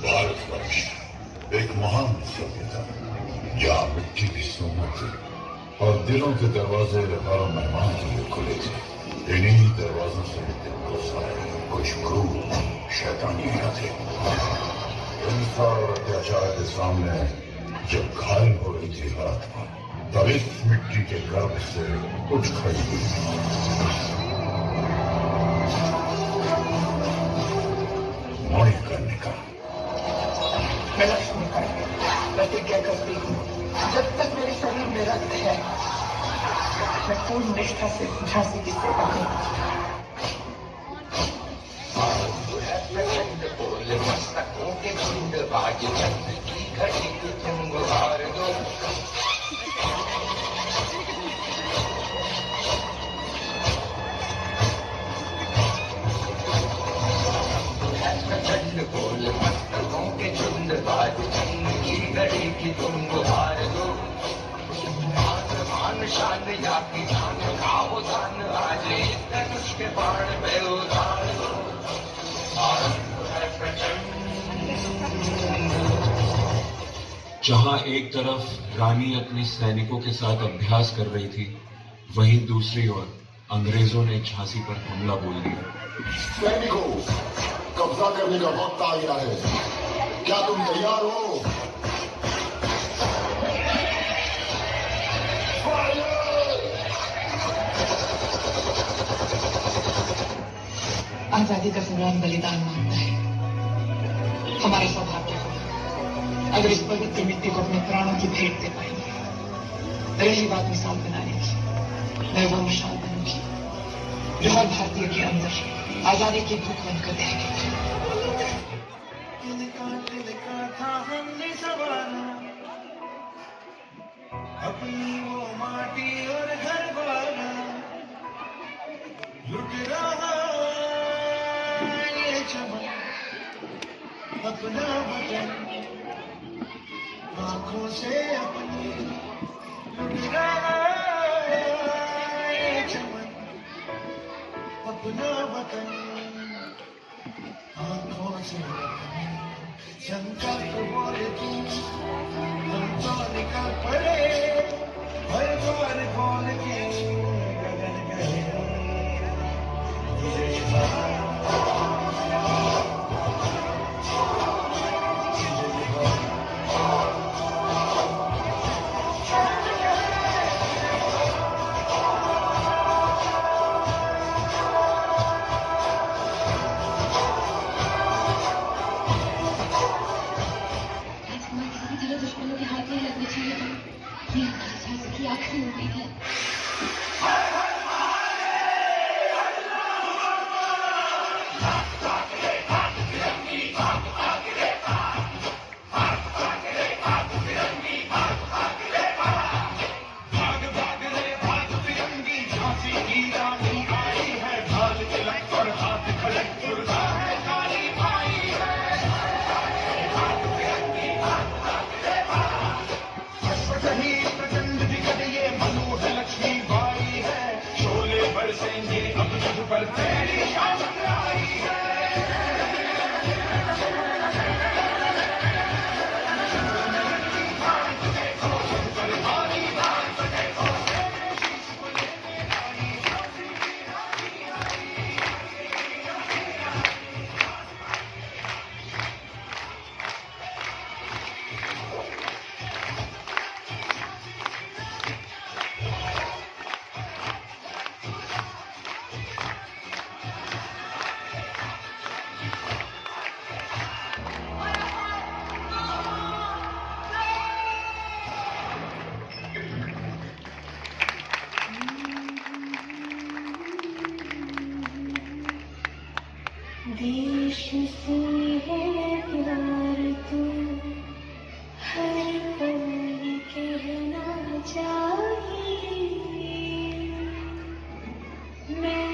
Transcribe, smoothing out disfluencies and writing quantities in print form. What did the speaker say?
भारतवर्ष एक महान सभ्यता जहाँ मिट्टी की सोमत थी और दिलों के दरवाजे हर मेहमान के लिए खुले थे। इन्हीं दरवाजों से दिल को सारे कुछ क्रूर शैतानियां थे। हिंसा और अत्याचार के सामने जब घायल हो रही थी हर आत्मा, तब इस मिट्टी के गर्भ से उठ खड़ी हुई। मणिकर्णिका। मैं लक्ष्मी का प्रतिज्ञा करती हूँ, जब तक मेरे शरीर में रक्त है मैं पूर्ण निष्ठा से झांसी की सेवा करूंगी। मस्तकों के झुंड बाज चंद्र की घड़ी तुम गुहार दो। प्रचंड बोल मस्तकों के झुंड बाज चंद्र की घड़ी की तुम गुहार दो। मान शान या की जान खाओ जान आज धनुष के बाण पे उतार दो। जहां एक तरफ रानी अपने सैनिकों के साथ अभ्यास कर रही थी, वहीं दूसरी ओर अंग्रेजों ने झांसी पर हमला बोल दिया। सैनिकों, कब्जा करने का वक्त आ गया है। क्या तुम तैयार हो? आजादी का संग्राम बलिदान मांगता है। हमारा सौभाग्य होगा अगर इस पवित्र मिट्टी को अपने प्राणों की भेंट दे पाएंगे। रही बात मिसाल बनाने की, मैं वो मिसाल बनूंगी जो हर भारतीय के अंदर आजादी की भूख बनकर रहेगी। अपनी वो माटी और घर बार लुट रहा ये चमन, अपना वतन आंखों से अपनी लुट रहा ये चमन, अपना वतन आंखों से अपनी। संकल्प बोले तू हम तो निकल पड़े, हर द्वार खोल के गगन गए। दुश्मनों के हाथ नहीं लगनी चाहिए। ये हमारी झांसी की आखिरी उम्मीद है। पर तेरी शान आई है। देश से है प्यार तो हर पल ये कहना चाहिए। मैं